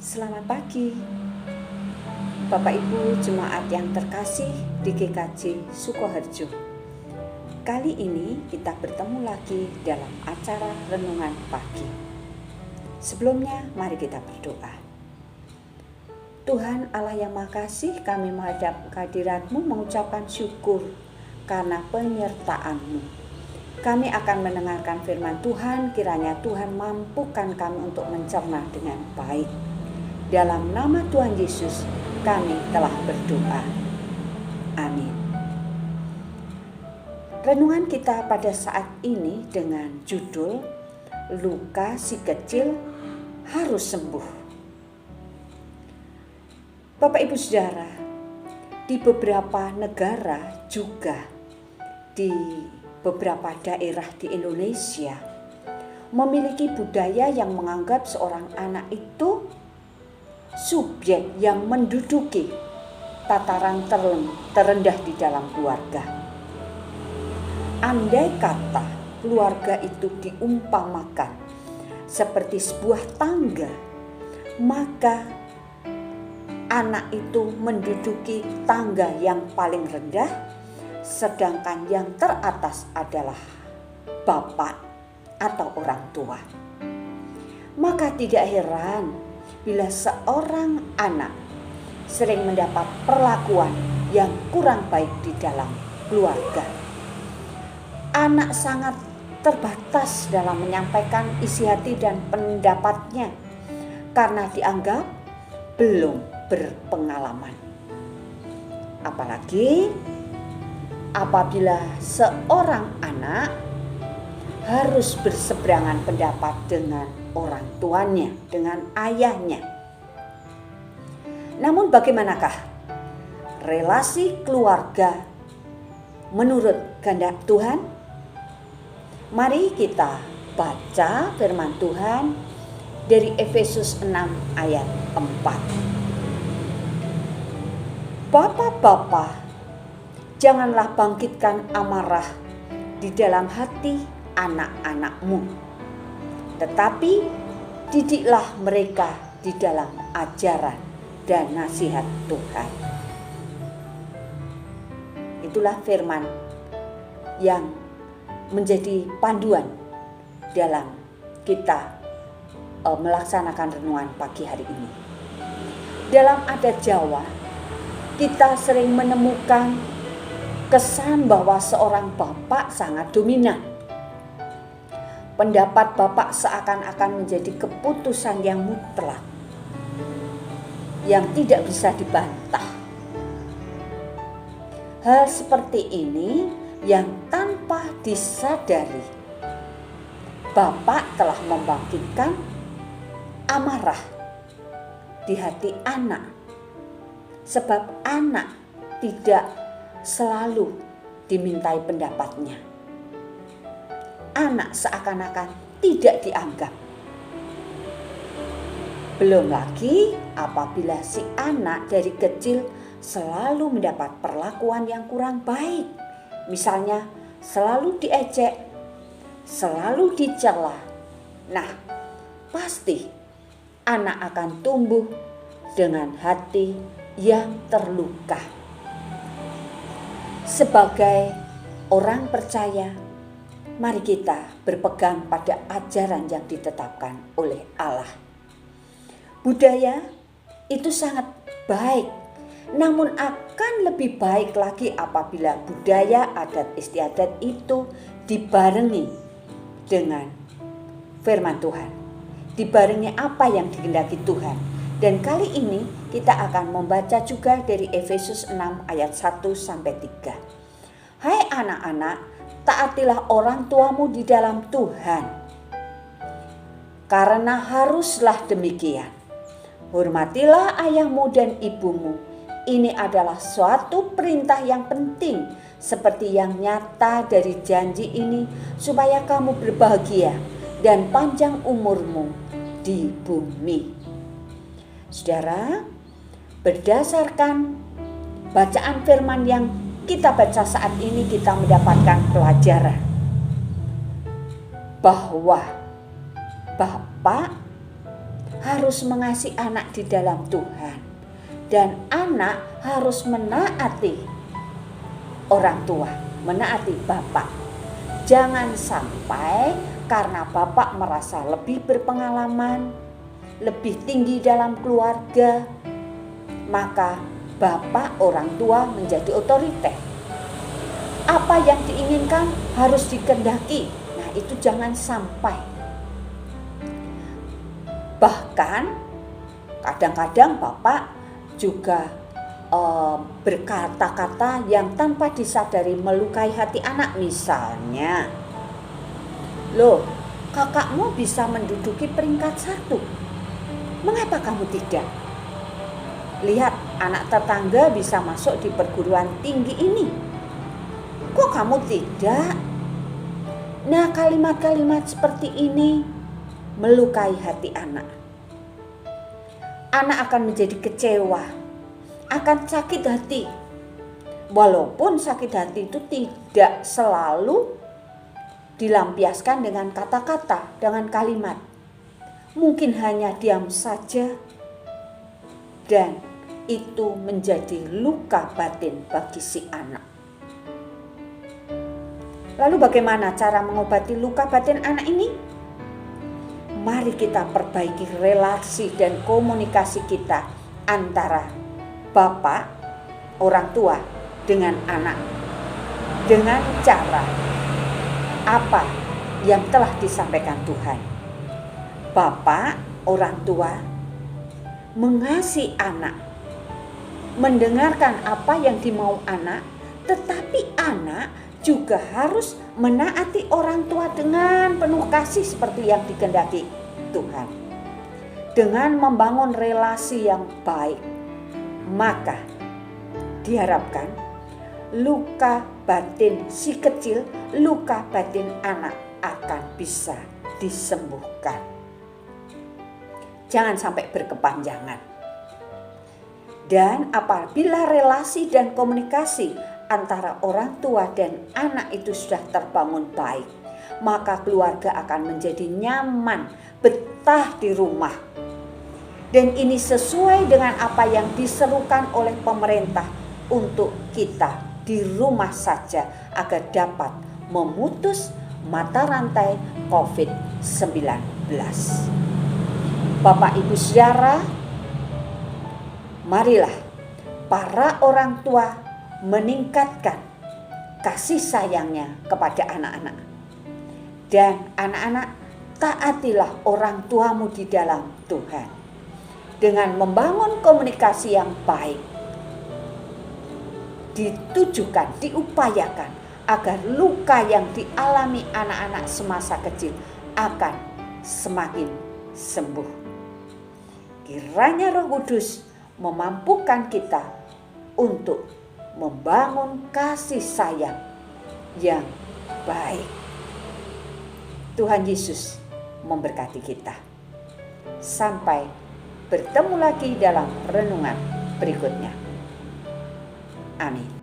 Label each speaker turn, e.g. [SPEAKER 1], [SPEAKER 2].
[SPEAKER 1] Selamat pagi, Bapak Ibu Jemaat yang terkasih di GKJ Sukoharjo. Kali ini kita bertemu lagi dalam acara Renungan Pagi. Sebelumnya mari kita berdoa. Tuhan Allah yang Maha Kasih, kami menghadap kehadirat-Mu mengucapkan syukur karena penyertaan-Mu. Kami akan mendengarkan firman Tuhan, kiranya Tuhan mampukan kami untuk mencerna dengan baik. Dalam nama Tuhan Yesus kami telah berdoa. Amin. Renungan kita pada saat ini dengan judul Luka si kecil harus sembuh. Bapak Ibu Saudara, di beberapa negara juga di beberapa daerah di Indonesia memiliki budaya yang menganggap seorang anak itu subjek yang menduduki tataran terendah di dalam keluarga. Andai kata keluarga itu diumpamakan seperti sebuah tangga, maka anak itu menduduki tangga yang paling rendah, sedangkan yang teratas adalah bapak atau orang tua. Maka tidak heran bila seorang anak sering mendapat perlakuan yang kurang baik di dalam keluarga. Anak sangat terbatas dalam menyampaikan isi hati dan pendapatnya karena dianggap belum berpengalaman. Apalagi apabila seorang anak harus berseberangan pendapat dengan orang tuanya, dengan ayahnya. Namun bagaimanakah relasi keluarga menurut kehendak Tuhan? Mari kita baca firman Tuhan dari Efesus 6 ayat 4. Bapak-bapak, janganlah bangkitkan amarah di dalam hati anak-anakmu, tetapi didiklah mereka di dalam ajaran dan nasihat Tuhan. Itulah firman yang menjadi panduan dalam kita melaksanakan renungan pagi hari ini. Dalam adat Jawa, kita sering menemukan kesan bahwa seorang bapak sangat dominan. Pendapat bapak seakan-akan menjadi keputusan yang mutlak, yang tidak bisa dibantah. Hal seperti ini yang tanpa disadari, bapak telah membangkitkan amarah di hati anak, sebab anak tidak selalu dimintai pendapatnya. Anak seakan-akan tidak dianggap. Belum lagi apabila si anak dari kecil selalu mendapat perlakuan yang kurang baik. Misalnya selalu diejek, selalu dicela. Nah, pasti anak akan tumbuh dengan hati yang terluka. Sebagai orang percaya, mari kita berpegang pada ajaran yang ditetapkan oleh Allah. Budaya itu sangat baik, namun akan lebih baik lagi apabila budaya adat istiadat itu dibarengi dengan firman Tuhan, dibarengi apa yang dikehendaki Tuhan. Dan kali ini kita akan membaca juga dari Efesus 6 ayat 1-3. Hai anak-anak, taatilah orang tuamu di dalam Tuhan, karena haruslah demikian. Hormatilah ayahmu dan ibumu. Ini adalah suatu perintah yang penting, seperti yang nyata dari janji ini, supaya kamu berbahagia dan panjang umurmu di bumi. Saudara, berdasarkan bacaan firman yang kita baca saat ini, kita mendapatkan pelajaran bahwa Bapak harus mengasihi anak di dalam Tuhan. Dan anak harus menaati orang tua, menaati bapak. Jangan sampai karena bapak merasa lebih berpengalaman, lebih tinggi dalam keluarga, maka bapak orang tua menjadi otoriter. Apa yang diinginkan harus dikehendaki. Nah, itu jangan sampai. Bahkan kadang-kadang bapak juga berkata-kata yang tanpa disadari melukai hati anak. Misalnya, loh, kakakmu bisa menduduki peringkat 1, mengapa kamu tidak? Lihat, anak tetangga bisa masuk di perguruan tinggi ini, kok kamu tidak? Nah, kalimat-kalimat seperti ini melukai hati anak. Anak akan menjadi kecewa, akan sakit hati. Walaupun sakit hati itu tidak selalu dilampiaskan dengan kata-kata, dengan kalimat. Mungkin hanya diam saja, dan itu menjadi luka batin bagi si anak. Lalu bagaimana cara mengobati luka batin anak ini? Mari kita perbaiki relasi dan komunikasi kita antara bapak, orang tua, dengan anak. Dengan cara apa yang telah disampaikan Tuhan. Bapak, orang tua, mengasihi anak, mendengarkan apa yang dimau anak, tetapi anak juga harus menaati orang tua dengan penuh kasih seperti yang dikehendaki Tuhan. Dengan membangun relasi yang baik, maka diharapkan luka batin si kecil, luka batin anak akan bisa disembuhkan. Jangan sampai berkepanjangan. Dan apabila relasi dan komunikasi antara orang tua dan anak itu sudah terbangun baik, maka keluarga akan menjadi nyaman, betah di rumah. Dan ini sesuai dengan apa yang diserukan oleh pemerintah untuk kita di rumah saja agar dapat memutus mata rantai COVID-19. Bapak Ibu Saudara, marilah para orang tua meningkatkan kasih sayangnya kepada anak-anak. Dan anak-anak, taatilah orang tuamu di dalam Tuhan. Dengan membangun komunikasi yang baik, ditujukan, diupayakan agar luka yang dialami anak-anak semasa kecil akan semakin sembuh. Kiranya Roh Kudus memampukan kita untuk membangun kasih sayang yang baik. Tuhan Yesus memberkati kita. Sampai bertemu lagi dalam renungan berikutnya. Amin.